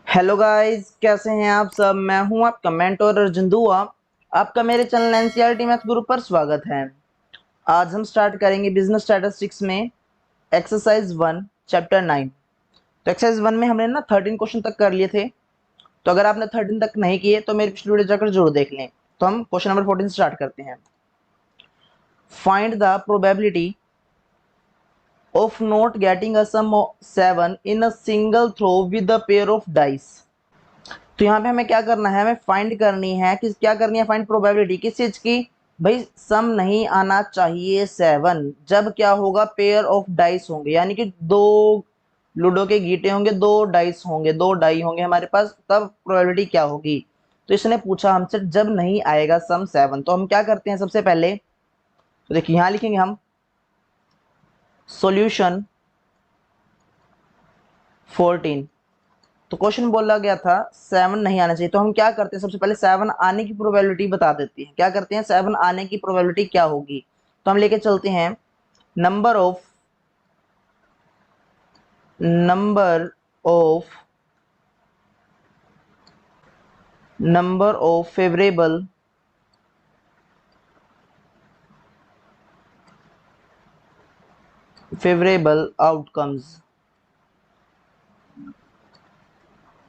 Hello guys, कैसे हैं आप सब। मैं हूं आपका मेंटर अर्जुन दुआ। आपका मेरे चैनल एनसीईआरटी मैथ गुरु पर स्वागत है। आज हम स्टार्ट करेंगे बिजनेस स्टैटिस्टिक्स में एक्सरसाइज 1 चैप्टर 9। तो एक्सरसाइज 1 में हमने ना 13 क्वेश्चन तक कर लिए थे। तो अगर आपने 13 तक नहीं किए तो मेरे पिछले वीडियो जाकर जरूर देख लें। तो हम क्वेश्चन नंबर 14 स्टार्ट करते हैं। Find the probability of not getting a sum 7 in a single throw with a pair of dice. तो यहाँ पे हमें क्या करना है, हमें फाइंड करनी है कि क्या करनी है, फाइंड प्रोबेबिलिटी किस चीज की। भाई सम नहीं आना चाहिए 7, जब क्या होगा, पेयर ऑफ डाइस होंगे, यानी कि दो लूडो के गीटे होंगे, दो डाइस होंगे, दो डाई होंगे हमारे पास, तब प्रोबेबिलिटी क्या होगी। तो इसने पूछा हमसे जब नहीं आएगा सम 7। तो हम क्या करते हैं, सबसे पहले तो देखिए यहाँ लिखेंगे हम सॉल्यूशन 14। तो क्वेश्चन बोला गया था 7 नहीं आना चाहिए। तो हम क्या करते हैं, सबसे पहले 7 आने की प्रोबेबिलिटी बता देते हैं। क्या करते हैं, 7 आने की प्रोबेबिलिटी क्या होगी। तो हम लेके चलते हैं number of number of number of favourable outcomes.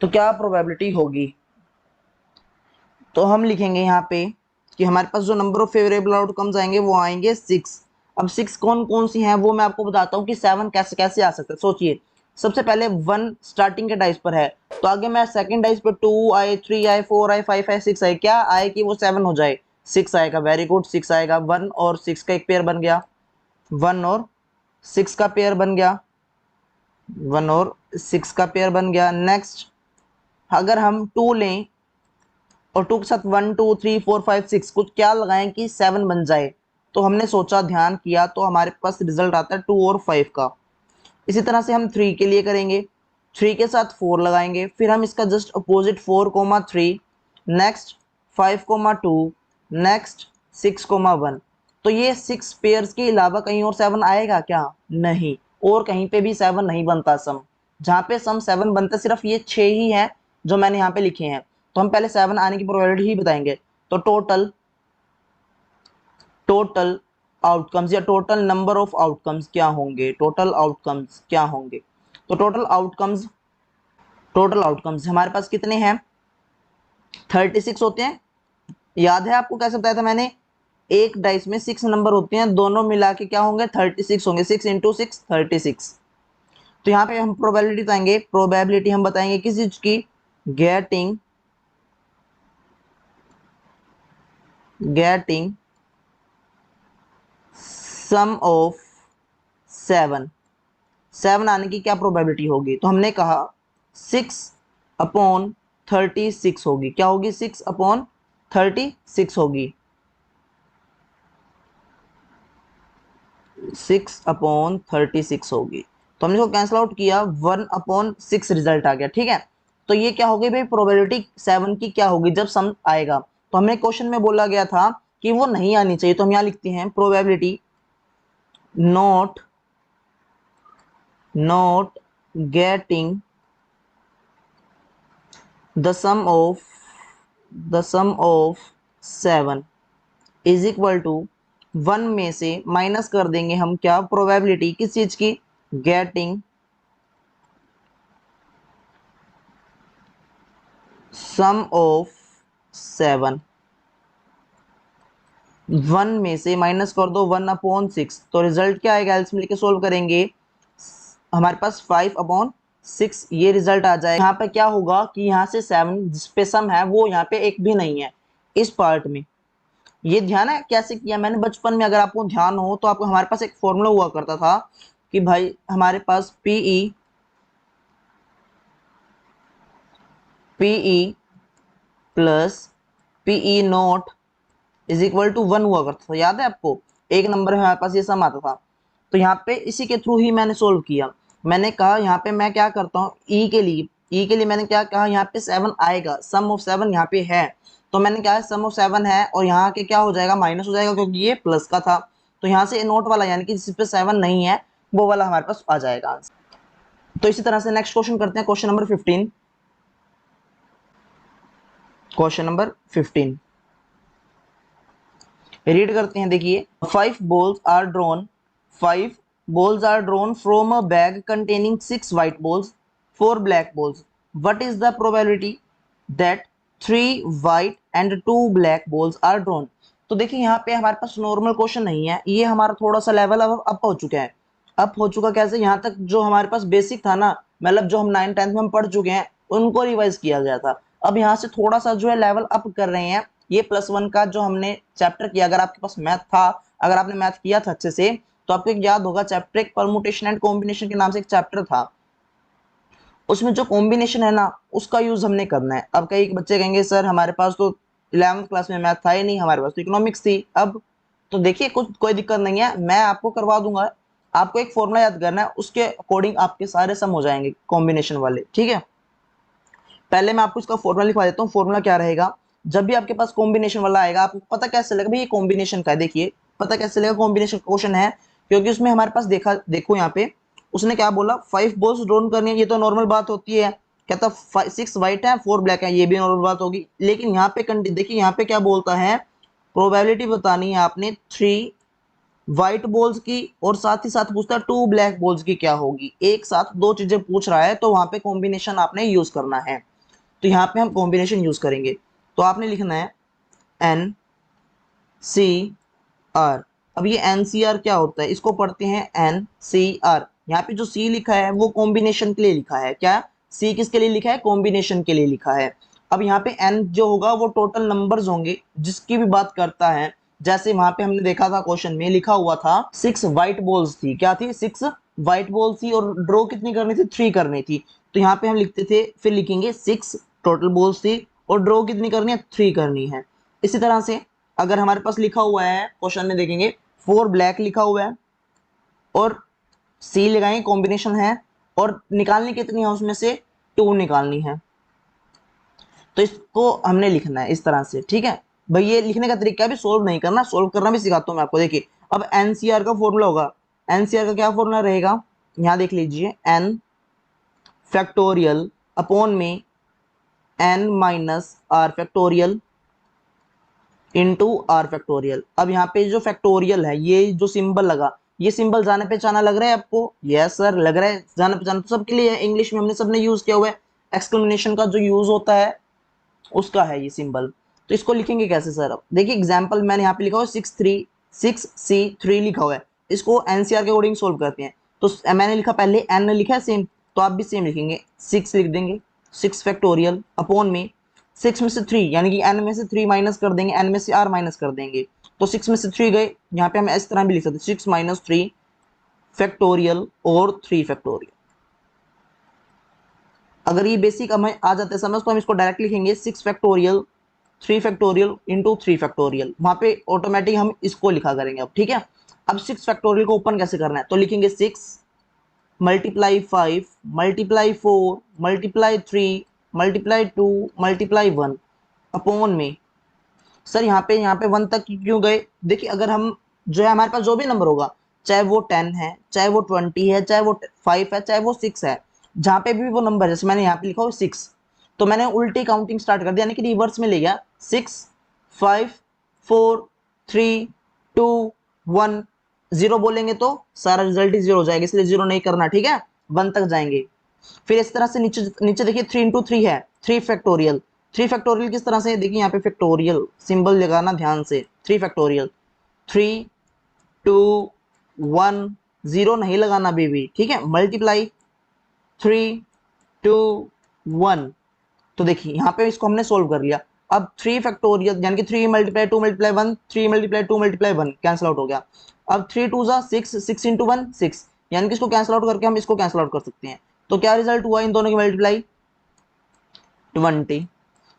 तो क्या प्रोबेबिलिटी होगी। तो हम लिखेंगे यहाँ पे कि हमारे पास जो नंबर ऑफ फेवरेबल आउटकम्स आएंगे वो आएंगे 6। अब 6 कौन कौन सी हैं वो मैं आपको बताता हूँ कि 7 कैसे कैसे आ सकता है। सोचिए, सबसे पहले 1 स्टार्टिंग के डाइस पर है, तो आगे मैं सेकंड डाइस पर 2 आए, 3 आए, 4 आए, 5 आए, 6 आए, क्या आए कि वो 7 हो जाए। 6 आएगा, वेरी गुड, 6 आएगा। 1 और 6 का एक पेयर बन गया, 1 और 6 का पेयर बन गया, 1 और 6 का पेयर बन गया। नेक्स्ट अगर हम 2 लें और 2 के साथ 1 2 3 4 5 6 कुछ क्या लगाएं कि 7 बन जाए। तो हमने सोचा, ध्यान किया, तो हमारे पास रिजल्ट आता है 2 और 5 का। इसी तरह से हम 3 के लिए करेंगे, 3 के साथ 4 लगाएंगे, फिर हम इसका जस्ट अपोजिट 4 3, नेक्स्ट 5 2, नेक्स्ट 6 1। तो ये 6 पेयर्स के अलावा कहीं और 7 आएगा क्या, नहीं। और कहीं पे भी 7 नहीं बनता सम। जहाँ पे सम 7 बनता सिर्फ ये 6 ही है जो मैंने यहाँ पे लिखे हैं। तो हम पहले 7 आने की प्रोबेबिलिटी ही बताएंगे। तो टोटल टोटल आउटकम्स या टोटल नंबर ऑफ आउटकम्स क्या होंगे, टोटल आउटकम्स क्या होंगे। तो टोटल आउटकम्स हमारे पास कितने हैं, 36 होते हैं। याद है आपको कैसे बताया था मैंने, एक डाइस में 6 नंबर होते हैं, दोनों मिला के क्या होंगे, 36 होंगे। 6 इंटू 6 36। तो यहाँ पे हम प्रोबेबिलिटी बताएंगे, प्रोबेबिलिटी हम बताएंगे किस चीज की, गेटिंग गेटिंग सम ऑफ 7 आने की क्या प्रोबेबिलिटी होगी। तो हमने कहा 6/36 होगी। क्या होगी, 6/36 होगी। 6/36 होगी। तो हमने इसको कैंसिल आउट किया, 1/6 रिजल्ट आ गया। ठीक है, तो ये क्या होगी भाई, प्रोबेबिलिटी 7 की क्या होगी जब सम आएगा। तो हमने क्वेश्चन में बोला गया था कि वो नहीं आनी चाहिए। तो हम यहाँ लिखते हैं probability not not getting the sum of 7 is equal to 1 में से माइनस कर देंगे हम क्या, प्रोबेबिलिटी किस चीज की, गेटिंग सम ऑफ 7। 1 में से माइनस कर दो 1/6, तो रिजल्ट क्या आएगा, एल्स मिलके सोल्व करेंगे, हमारे पास 5/6 ये रिजल्ट आ जाएगा। यहाँ पे क्या होगा कि यहाँ से 7 जिसपे सम है वो यहाँ पे एक भी नहीं है इस पार्ट में। ये ध्यान है कैसे किया मैंने बचपन में, अगर आपको ध्यान हो तो आपको, हमारे पास एक फॉर्मूला हुआ करता था कि भाई हमारे पास PE plus PE not is equal to 1 हुआ करता था। याद है आपको, एक नंबर में हमारे पास ये सम आता था। तो यहाँ पे इसी के थ्रू ही मैंने सोल्व किया। मैंने कहा यहाँ पे मैं क्या करता हूँ, ई के लिए मैंने क्या कहा, यहाँ पे 7 आएगा, सम ऑफ 7 यहाँ पे है। तो मैंने कहा सम ऑफ 7 है और यहाँ के क्या हो जाएगा, माइनस हो जाएगा, क्योंकि ये प्लस का था। तो यहाँ से नोट वाला यानी कि जिस पे 7 नहीं है वो वाला हमारे पास आ जाएगा आंसर। तो इसी तरह से नेक्स्ट क्वेश्चन करते हैं, question number 15। Question number 15 read करते हैं। देखिए, 5 balls are drawn from a bag containing 6 white balls, 4 black balls. What is the probability that 3 white and 2 black balls are drawn? तो देखिए यहाँ पे हमारे पास नॉर्मल क्वेश्चन नहीं है, ये हमारा थोड़ा सा लेवल अब अप हो चुका है। अप हो चुका कैसे? यहाँ तक जो हमारे पास बेसिक था ना, मतलब जो हम 9th 10th में हम पढ़ चुके हैं उनको रिवाइज किया गया था। अब यहाँ से थोड़ा सा जो है लेवल अप कर रहे हैं। ये +1 का जो हमने चैप्टर किया, अगर आपके पास मैथ था, अगर आपने मैथ किया था अच्छे से, तो आपको एक याद होगा चैप्टर एक परमुटेशन एंड कॉम्बिनेशन के नाम से एक चैप्टर था। उसमें जो कॉम्बिनेशन है ना, उसका यूज हमने करना है। अब कई बच्चे कहेंगे सर हमारे पास तो 11th क्लास में मैथ था ही नहीं, हमारे पास तो इकोनॉमिक्स थी। अब तो देखिए कुछ कोई दिक्कत नहीं है, मैं आपको करवा दूंगा। आपको एक फॉर्मूला याद करना है, उसके अकॉर्डिंग आपके सारे सम हो जाएंगे कॉम्बिनेशन वाले, ठीक है। पहले मैं आपको इसका फॉर्मूला लिखवा देता हूँ। फॉर्मूला क्या रहेगा? जब भी आपके पास कॉम्बिनेशन वाला आएगा, आपको पता कैसे लगेगा भाई ये कॉम्बिनेशन का है। देखिए पता कैसे लगेगा कॉम्बिनेशन क्वेश्चन है, क्योंकि उसमें हमारे पास देखो यहाँ पे उसने क्या बोला, 5 बॉल्स ड्रॉन करनी है। ये तो नॉर्मल बात होती है, कहता 6 व्हाइट है 4 ब्लैक है, ये भी नॉर्मल बात होगी। लेकिन यहाँ पे देखिए यहाँ पे क्या बोलता है, प्रोबेबिलिटी बतानी है आपने 3 व्हाइट बॉल्स की, और साथ ही साथ पूछता है 2 ब्लैक बॉल्स की क्या होगी। एक साथ दो चीजें पूछ रहा है, तो वहां पे कॉम्बिनेशन आपने यूज करना है। तो यहाँ पे हम कॉम्बिनेशन यूज करेंगे। तो आपने लिखना है NCR। अब ये NCR क्या होता है, इसको पढ़ते हैं NCR। यहाँ पे जो C लिखा है वो कॉम्बिनेशन के लिए लिखा है। क्या C किसके लिए लिखा है? कॉम्बिनेशन के लिए लिखा है। अब यहाँ पे N जो होगा वो टोटल नंबर्स होंगे जिसकी भी बात करता है। जैसे वहां पे हमने देखा था क्वेश्चन में लिखा हुआ था 6 व्हाइट बॉल्स थी। क्या थी? 6 व्हाइट बॉल्स थी, और ड्रॉ कितनी करनी थी? 3 करनी थी। तो यहाँ पे हम लिखते थे, फिर लिखेंगे 6 टोटल बॉल्स थी और ड्रॉ कितनी करनी है? 3 करनी है। इसी तरह से अगर हमारे पास लिखा हुआ है क्वेश्चन में, देखेंगे 4 ब्लैक लिखा हुआ है और C लगाएंगे, कॉम्बिनेशन है, और निकालनी कितनी है उसमें से? 2 निकालनी है। तो इसको हमने लिखना है इस तरह से, ठीक है भाई। ये लिखने का तरीका भी, सोल्व नहीं करना, सोल्व करना भी सिखाता हूँ मैं आपको। देखिए अब NCR का फॉर्मूला होगा, NCR का क्या फॉर्मूला रहेगा? यहाँ देख लीजिए, N फैक्टोरियल अपॉन में N-R factorial into R factorial. अब यहाँ पे जो फैक्टोरियल है, ये जो सिंबल लगा, ये सिंबल जाने पहचाना लग रहा है आपको? यस सर लग रहा है, जाना पहचाना तो सबके लिए है, इंग्लिश में हमने सबने यूज किया हुआ है। एक्सक्लेमेशन का जो यूज होता है उसका है ये सिंबल। तो इसको लिखेंगे कैसे सर? अब देखिए एग्जाम्पल मैंने यहाँ पे लिखा हुआ 6C3 लिखा हुआ है, इसको NCR के अकॉर्डिंग सोल्व करते हैं। तो मैंने लिखा पहले, N ने लिखा है सेम, तो आप भी सेम लिखेंगे, 6 लिख देंगे, 6 फैक्टोरियल अपॉन में 6 में से 3, यानी कि N में से 3 माइनस कर देंगे, N में से R माइनस कर देंगे, तो 6 में से 3 गए। यहाँ पे हम इस तरह भी लिख सकते हैं, 6 - 3 फैक्टोरियल और 3 फैक्टोरियल। अगर ये बेसिक हमें आ जाते हैं समझ, तो हम इसको डायरेक्ट लिखेंगे 6 फैक्टोरियल 3 फैक्टोरियल इंटू 3 फैक्टोरियल। वहां पे ऑटोमेटिक हम इसको लिखा करेंगे अब, ठीक है। अब 6 फैक्टोरियल को ओपन कैसे करना है? तो लिखेंगे 6 × 5 × 4 × 3 × 2 × 1 अपॉन में, सर यहाँ पे 1 तक क्यों गए? देखिए अगर हम जो है हमारे पास जो भी नंबर होगा, चाहे वो 10 है, चाहे वो 20 है, चाहे वो 5 है, चाहे वो 6 है, जहां पे भी वो नंबर, जैसे मैंने यहाँ पे लिखा हो 6, तो मैंने उल्टी काउंटिंग स्टार्ट कर दिया, यानी कि रिवर्स में ले गया। 6 5 4 3 2 1 0 बोलेंगे तो सारा रिजल्ट ही 0 हो जाएगा, इसलिए 0 नहीं करना, ठीक है। 1 तक जाएंगे। फिर इस तरह से नीचे नीचे देखिए 3 × 3 है, 3 फैक्टोरियल। 3 फैक्टोरियल किस तरह से? देखिए यहाँ पे फैक्टोरियल सिंबल लगाना ध्यान से, 3 फैक्टोरियल, 3 2 1 0 नहीं लगाना बेबी, ठीक है। मल्टीप्लाई 3 2 1, तो देखिए यहाँ पे इसको हमने सोल्व कर लिया। अब 3 फैक्टोरियल यानी कि 3 × 2 × 1, 3 × 2 × 1 कैंसिल आउट हो गया। अब 3 2 6, 6 × 1 6, यानी कि इसको कैंसिल आउट करके हम इसको कैंसिल आउट कर सकते हैं। तो क्या रिजल्ट हुआ इन दोनों की मल्टीप्लाई? 20,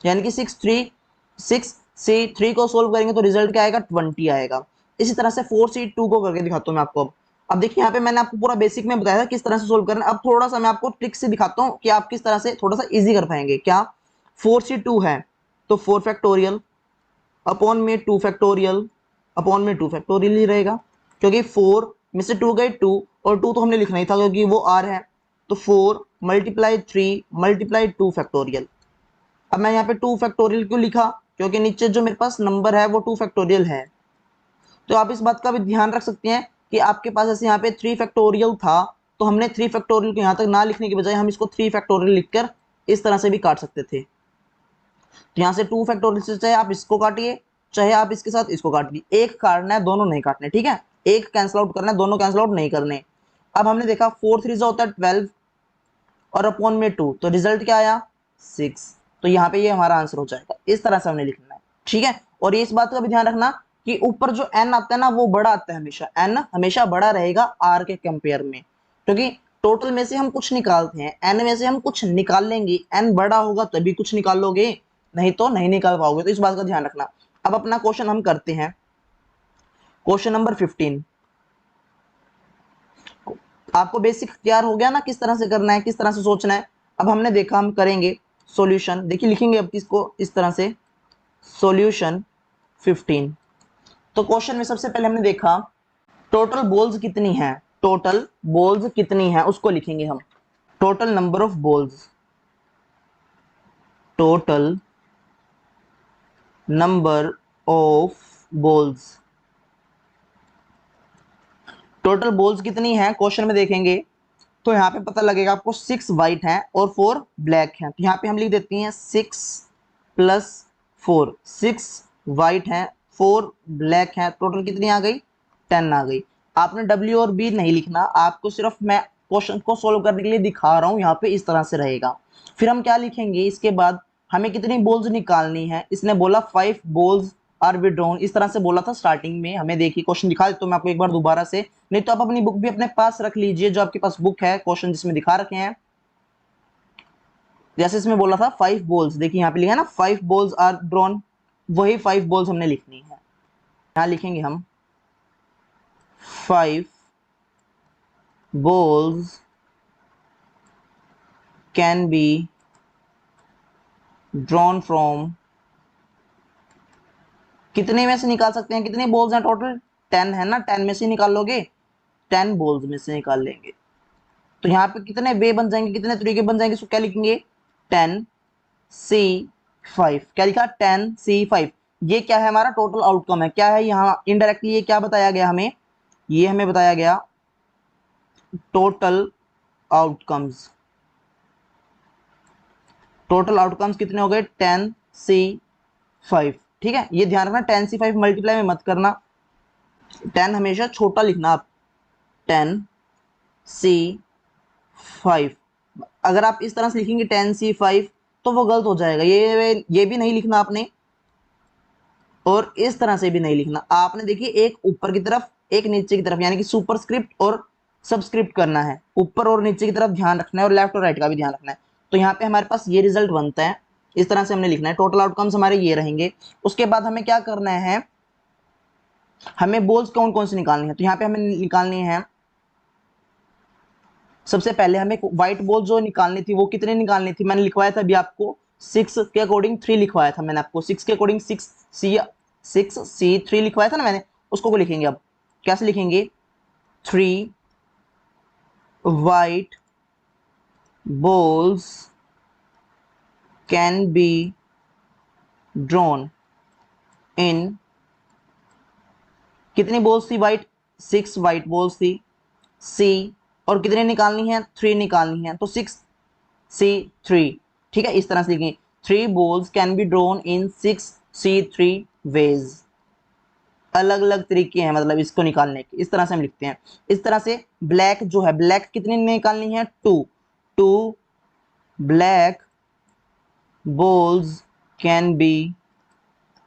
यानी कि 6 से 3 को सोल्व करेंगे तो रिजल्ट क्या आएगा? 20 आएगा। इसी तरह से 4 से 2 को करके दिखाता हूँ मैं आपको। अब देखिए यहाँ पे मैंने आपको पूरा बेसिक में बताया था किस तरह से सोल्व करना है। अब थोड़ा सा मैं आपको ट्रिक से दिखाता हूँ कि आप किस तरह से थोड़ा सा इजी कर पाएंगे। क्या? 4 से 2 है तो 4 फैक्टोरियल अपॉन में 2 फैक्टोरियल अपॉन में 2 फैक्टोरियल ही रहेगा, क्योंकि 4 में से 2 गए 2, और 2 तो हमने लिखना ही था क्योंकि वो R है। तो 4 × 3 × 2 फैक्टोरियल। अब मैं यहाँ पे 2 फैक्टोरियल क्यों लिखा, क्योंकि नीचे जो मेरे पास नंबर है वो 2 फैक्टोरियल है। तो आप इस बात का भी ध्यान रख सकते हैं कि आपके पास जैसे यहाँ पे 3 फैक्टोरियल था, तो हमने 3 फैक्टोरियल को यहाँ तक ना लिखने के बजाय हम इसको 3 फैक्टोरियल लिखकर इस तरह से भी काट सकते थे। तो यहाँ से 2 फैक्टोरियल से चाहे आप इसको काटिए, चाहे आप इसके साथ इसको काटिए, एक काटना है, दोनों नहीं काटने, ठीक है। एक कैंसिल आउट करना है, दोनों कैंसिल आउट नहीं करने। अब हमने देखा 4 3 होता है 12 और अपॉन में 2, तो रिजल्ट क्या आया 6। तो यहाँ पे ये हमारा आंसर हो जाएगा। इस तरह से हमने लिखना है, ठीक है। और ये इस बात का भी ध्यान रखना कि ऊपर जो n आता है ना वो बड़ा आता है, हमेशा n हमेशा बड़ा रहेगा r के कंपेयर में, क्योंकि टोटल में से हम कुछ निकालते हैं, n में से हम कुछ निकाल लेंगे, n बड़ा होगा तभी कुछ निकाल लोगे, नहीं तो नहीं निकाल पाओगे। तो इस बात का ध्यान रखना। अब अपना क्वेश्चन हम करते हैं, क्वेश्चन नंबर 15। आपको बेसिक तैयार हो गया ना, किस तरह से करना है, किस तरह से सोचना है। अब हमने देखा, हम करेंगे सॉल्यूशन। देखिए लिखेंगे अब इसको इस तरह से, सॉल्यूशन 15। तो क्वेश्चन में सबसे पहले हमने देखा टोटल बॉल्स कितनी है, टोटल बॉल्स कितनी है उसको लिखेंगे हम। Total number of balls, total number of balls, total balls कितनी है क्वेश्चन में देखेंगे तो यहाँ पे पता लगेगा आपको 6 वाइट हैं और 4 ब्लैक हैं। तो यहाँ पे हम लिख देते हैं 6 प्लस 4, 6 वाइट हैं 4 ब्लैक हैं, टोटल कितनी आ गई 10 आ गई। आपने W और B नहीं लिखना, आपको सिर्फ मैं क्वेश्चन को सोल्व करने के लिए दिखा रहा हूँ, यहाँ पे इस तरह से रहेगा। फिर हम क्या लिखेंगे इसके बाद, हमें कितनी बॉल्स निकालनी है। इसने बोला 5 बॉल्स आर विड्रॉन, इस तरह से बोला था स्टार्टिंग में हमें। देखिए क्वेश्चन दिखा देता हूं मैं आपको एक बार दोबारा से, नहीं तो आप अपनी बुक भी अपने पास रख लीजिए, जो आपके पास बुक है क्वेश्चन जिसमें दिखा रखे हैं। जैसे इसमें बोला था 5 बॉल्स, देखिए यहाँ पे लिखा है ना 5 बॉल्स आर ड्रॉन, वही 5 बॉल्स हमने लिखनी है। यहाँ लिखेंगे हम 5 balls can be drawn from, कितने में से निकाल सकते हैं, कितने बॉल्स हैं टोटल 10 है ना, 10 में से निकाल लोगे, 10 बॉल्स में से निकाल लेंगे। तो यहाँ पे कितने वे बन जाएंगे, कितने तरीके बन जाएंगे, इसको क्या लिखेंगे 10C5, क्या लिखा 10C5। ये क्या है हमारा टोटल आउटकम है, क्या है यहाँ इनडायरेक्टली ये क्या बताया गया हमें, ये हमें बताया गया टोटल आउटकम्स। टोटल आउटकम्स कितने हो गए 10C5, ठीक है। ये ध्यान रखना 10C5 मल्टीप्लाई में मत करना, 10 हमेशा छोटा लिखना आप, 10C5। अगर आप इस तरह से लिखेंगे 10C5 तो वो गलत हो जाएगा, ये भी नहीं लिखना आपने और इस तरह से भी नहीं लिखना आपने। देखिए एक ऊपर की तरफ एक नीचे की तरफ, यानी कि सुपरस्क्रिप्ट और सबस्क्रिप्ट करना है, ऊपर और नीचे की तरफ ध्यान रखना है और लेफ्ट और राइट का भी ध्यान रखना है। तो यहाँ पे हमारे पास ये रिजल्ट बनता है, इस तरह से हमने लिखना है, टोटल आउटकम्स हमारे ये रहेंगे। उसके बाद हमें क्या करना है, हमें बॉल्स कौन कौन से निकालनी है। तो यहाँ पे हमें निकालनी है, सबसे पहले हमें व्हाइट बॉल जो निकालनी थी वो कितने निकालनी थी, मैंने लिखवाया था अभी आपको 6 के अकॉर्डिंग 3 लिखवाया था मैंने आपको, 6 के अकॉर्डिंग 6C3 लिखवाया था ना मैंने, उसको लिखेंगे। अब कैसे लिखेंगे 3 white balls can be drawn इन, कितनी बॉल्स थी व्हाइट 6 व्हाइट बॉल्स थी, सी और कितने निकालनी है 3 निकालनी है, तो 6C3, ठीक है। इस तरह से लिखेंगे 3 balls can be drawn in 6C3 ways, अलग अलग तरीके हैं मतलब इसको निकालने के, इस तरह से हम लिखते हैं। इस तरह से ब्लैक जो है, ब्लैक कितनी निकालनी है 2 black balls can be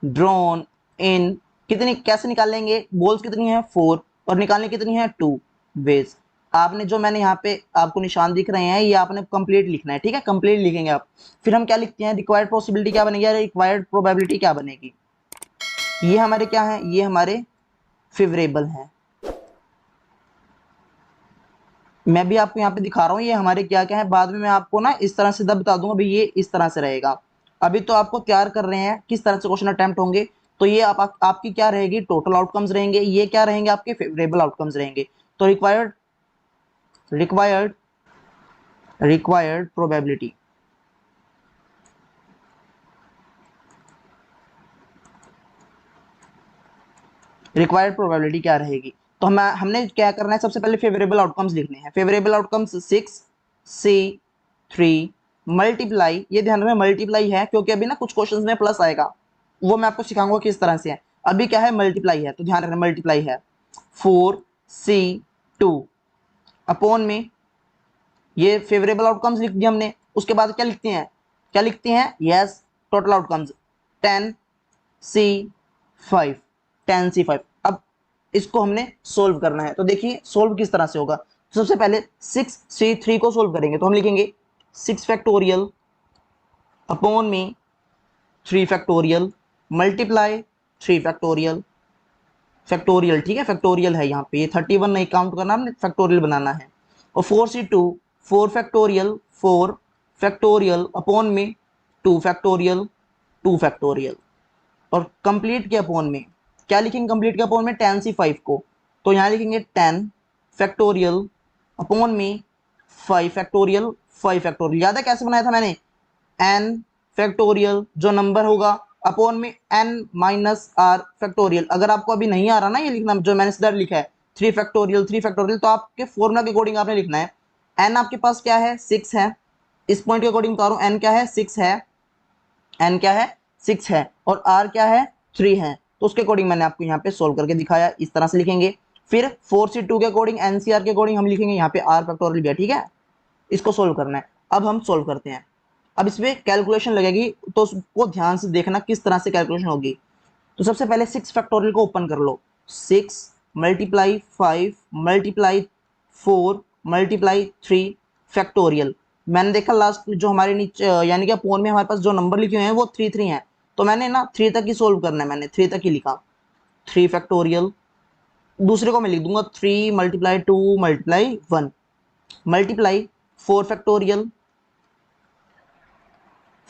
drawn इन, कितनी कैसे निकाल लेंगे, बॉल्स कितनी है 4 और निकालनी कितनी है 2 वेज। आपने जो मैंने यहाँ पे आपको निशान दिख रहे हैं ये आपने कंप्लीट लिखना है, ठीक है, कंप्लीट लिखेंगे आप। फिर हम क्या लिखते हैं, रिक्वायर्ड पॉसिबिलिटी क्या बनेगी, रिक्वायर्ड प्रोबेबिलिटी क्या बनेगी। ये हमारे क्या है, ये हमारे फेवरेबल हैं। मैं भी आपको यहाँ पे दिखा रहा हूँ ये हमारे क्या क्या है, बाद में मैं आपको ना इस तरह से बता दूंगा भाई ये इस तरह से रहेगा। अभी तो आपको तैयार कर रहे हैं किस तरह से क्वेश्चन अटेम्प्ट होंगे। तो ये आपकी क्या रहेगी टोटल आउटकम्स रहेंगे, ये क्या रहेंगे आपके फेवरेबल आउटकम्स रहेंगे। तो रिक्वायर्ड प्रोबेबिलिटी, रिक्वायर्ड प्रोबेबिलिटी क्या रहेगी। तो हमने क्या करना है, सबसे पहले फेवरेबल आउटकम्स लिखने हैं। फेवरेबल आउटकम्स 6C3 मल्टीप्लाई, ये ध्यान रखना मल्टीप्लाई है क्योंकि अभी ना कुछ क्वेश्चंस में प्लस आएगा, वो मैं आपको सिखाऊंगा किस तरह से है। अभी क्या है, मल्टीप्लाई है, तो ध्यान रखना मल्टीप्लाई है 4C2 अपॉन में, ये फेवरेबल आउटकम्स लिख दिए हमने। उसके बाद क्या लिखते हैं, क्या लिखते हैं, yes total outcomes 10C5, 10C5। अब इसको हमने सोल्व करना है, तो देखिए सोल्व किस तरह से होगा। तो सबसे पहले 6C3 को सोल्व करेंगे, तो हम लिखेंगे 6 फैक्टोरियल अपॉन में 3 फैक्टोरियल मल्टीप्लाई 3 फैक्टोरियल, फैक्टोरियल ठीक है, फैक्टोरियल है यहाँ पे, ये 31 नहीं काउंट करना, हमने फैक्टोरियल बनाना है। और 4C2 4 फैक्टोरियल 4 फैक्टोरियल अपॉन में 2 फैक्टोरियल 2 फैक्टोरियल, और कंप्लीट के अपॉन में क्या लिखेंगे, कंप्लीट के अपॉन में 10C5 को, तो यहाँ लिखेंगे 10 फैक्टोरियल अपॉन में 5 फैक्टोरियल 5 फैक्टोरियल। याद है कैसे बनाया था मैंने, n फैक्टोरियल जो नंबर होगा अपॉन में n माइनस r फैक्टोरियल। अगर आपको अभी नहीं आ रहा ना ये लिखना जो मैंने इधर लिखा है 3 फैक्टोरियल 3 फैक्टोरियल, तो आपके फॉर्मूला के अकॉर्डिंग आपने लिखना है। n आपके पास क्या है, 6 है, इस पॉइंट के अकॉर्डिंग बता रहा हूँ, n क्या है 6 है, n क्या है 6 है, और r क्या है 3 है, तो उसके अकॉर्डिंग मैंने आपको यहाँ पे सोल्व करके दिखाया, इस तरह से लिखेंगे। फिर 4C2 के अकॉर्डिंग NCR के अकॉर्डिंग हम लिखेंगे यहाँ पे r फैक्टोरियल भी है, ठीक है, इसको सोल्व करना है। अब हम सोल्व करते हैं, अब इसमें कैलकुलेशन लगेगी, तो उसको ध्यान से देखना किस तरह से कैलकुलेशन होगी। तो सबसे पहले 6 फैक्टोरियल को ओपन कर लो, 6 मल्टीप्लाई 5 मल्टीप्लाई 4 मल्टीप्लाई 3 फैक्टोरियल। मैंने देखा लास्ट जो हमारे नीचे यानी कि अपोन में हमारे पास जो नंबर लिखे हुए हैं वो 3 हैं, तो मैंने ना 3 तक ही सोल्व करना है, मैंने 3 तक ही लिखा 3 फैक्टोरियल। दूसरे को मैं लिख दूंगा 3 multiply 2 multiply 1 multiply 4 factorial,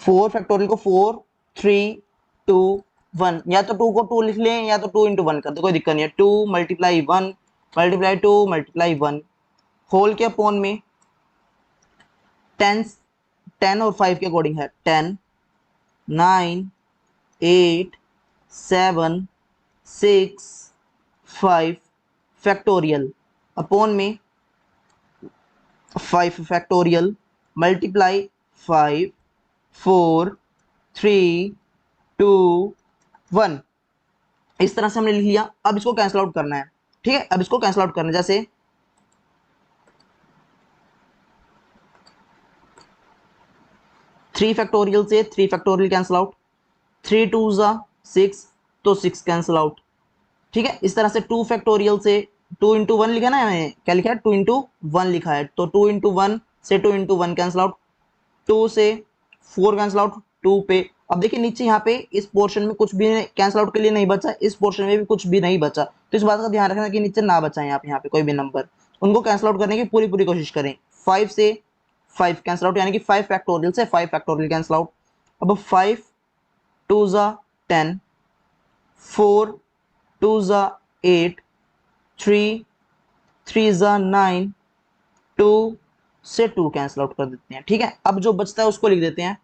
4 factorial को 4 3 2 1, या तो 2 को 2 लिख लें या तो 2 इंटू 1 कर दे, कोई दिक्कत नहीं है। 2 मल्टीप्लाई 1 मल्टीप्लाई 2 मल्टीप्लाई 1 होल के अपॉन में 10 10 और 5 के अकॉर्डिंग है 10 9 8 7 6 5 फैक्टोरियल अपॉन में 5 फैक्टोरियल मल्टीप्लाई 5 4 3 2 1, इस तरह से हमने लिख लिया। अब इसको कैंसिल आउट करना है, ठीक है, अब इसको कैंसिल आउट करना है, जैसे 3 फैक्टोरियल से 3 फैक्टोरियल कैंसिल आउट, 3 2 ज़ा 6, तो 6 कैंसिल आउट, ठीक है। इस तरह से 2 फैक्टोरियल से 2 इंटू 1 लिखा ना, मैंने क्या लिखा है 2 इंटू 1 लिखा है, तो 2 इंटू 1 से 2 इंटू 1 कैंसिल आउट, 2 से 4 कैंसिल आउट 2 पे। अब देखिए नीचे यहाँ पे इस पोर्शन में कुछ भी कैंसिल आउट के लिए नहीं बचा, इस पोर्शन में भी कुछ भी नहीं बचा, तो इस बात का ध्यान रखना कि नीचे ना बचाएं आप यहाँ पे कोई भी नंबर, उनको कैंसिल आउट करने की पूरी पूरी कोशिश करें। 5 से 5 कैंसिल आउट, यानी कि 5 फैक्टोरियल से 5 फैक्टोरियल कैंसिल आउट। अब 5 2 ज़ा 10, 4 2 ज़ा 8, 3 3 ज़ा 9, 2 से 2 कैंसिल आउट कर देते हैं, ठीक है। अब जो बचता है उसको लिख देते हैं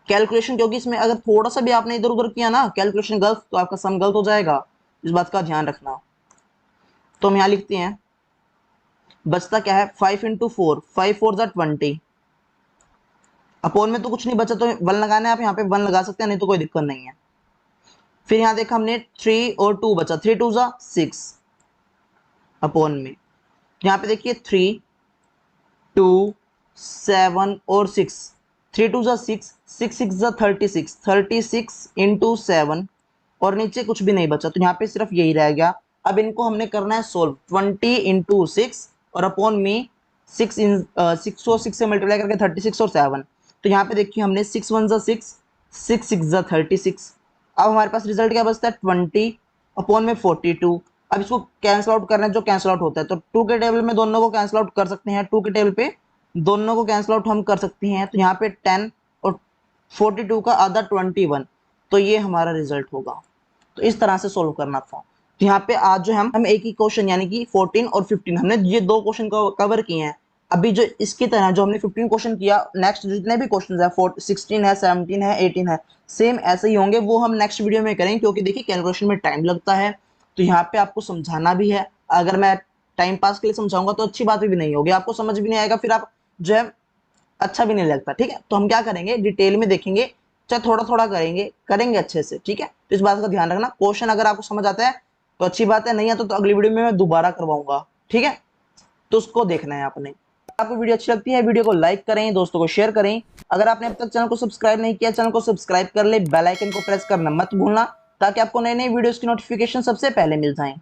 कैलकुलेशन, क्योंकि इसमें अगर थोड़ा सा भी आपने इधर उधर किया ना कैलकुलेशन गलत, तो आपका सम गलत हो जाएगा, इस बात का ध्यान रखना। तो हम यहाँ लिखते हैं बचता क्या है 5 इंटू 4, 5 4 ज़ा 20, अपॉन में तो कुछ नहीं बचा, तो 1 लगाना है, आप यहाँ पे 1 लगा सकते हैं, नहीं तो कोई दिक्कत नहीं है। फिर यहाँ देखा हमने 3 और 2 बचा, 3 2 ज़ा 6 अपॉन में, यहाँ पे देखिए 3 2 7 और 6, 3 2 ज़ा 6 6 6 ज़ा 36, 36 इंटू 7, और नीचे कुछ भी नहीं बचा, तो यहाँ पे सिर्फ यही रह गया। अब इनको हमने करना है सोल्व, 20 इंटू 6 और अपॉन में 6 इन 6 और 6 से मल्टीप्लाई करके 36 और 7, तो यहाँ पे देखिए हमने 6 1 ज़ा 6 6 6 ज़ा 36। अब हमारे पास रिजल्ट क्या बचता है 20 अपॉन में 42। अब इसको कैंसिल आउट करना है, जो कैंसिल आउट होता है, तो 2 के टेबल में दोनों को कैंसिल आउट कर सकते हैं, 2 के टेबल पे दोनों को कैंसिल आउट हम कर सकते हैं, तो यहाँ पे 10 और 42 का आधा 21, तो ये हमारा रिजल्ट होगा। तो इस तरह से सोल्व करना था। तो यहाँ पे आज जो हम एक ही क्वेश्चन यानी कि 14 और 15 हमने ये 2 क्वेश्चन कवर किए हैं, अभी जो इसकी तरह जो हमने 15 क्वेश्चन किया, नेक्स्ट जितने भी क्वेश्चन है 16 है, 17 है, 18 है, सेम ऐसे ही होंगे। वो हम नेक्स्ट वीडियो में करेंगे, क्योंकि देखिए कैलकुलेशन में टाइम लगता है, तो यहाँ पे आपको समझाना भी है। अगर मैं टाइम पास के लिए समझाऊंगा तो अच्छी बात भी नहीं होगी, आपको समझ भी नहीं आएगा, फिर आप जो है अच्छा भी नहीं लगता। ठीक है, तो हम क्या करेंगे, डिटेल में देखेंगे, चाहे थोड़ा थोड़ा करेंगे, करेंगे अच्छे से। ठीक है, तो इस बात का ध्यान रखना। क्वेश्चन अगर आपको समझ आता है तो अच्छी बात है, नहीं आता तो अगली वीडियो में मैं दोबारा करवाऊंगा। ठीक है, तो उसको देखना है आपने। आपको वीडियो अच्छी लगती है, वीडियो को लाइक करें, दोस्तों को शेयर करें। अगर आपने अब तक चैनल को सब्सक्राइब नहीं किया, चैनल को सब्सक्राइब कर ले, बेल आइकन को प्रेस करना मत भूलना, ताकि आपको नए नए वीडियोस की नोटिफिकेशन सबसे पहले मिल जाएं।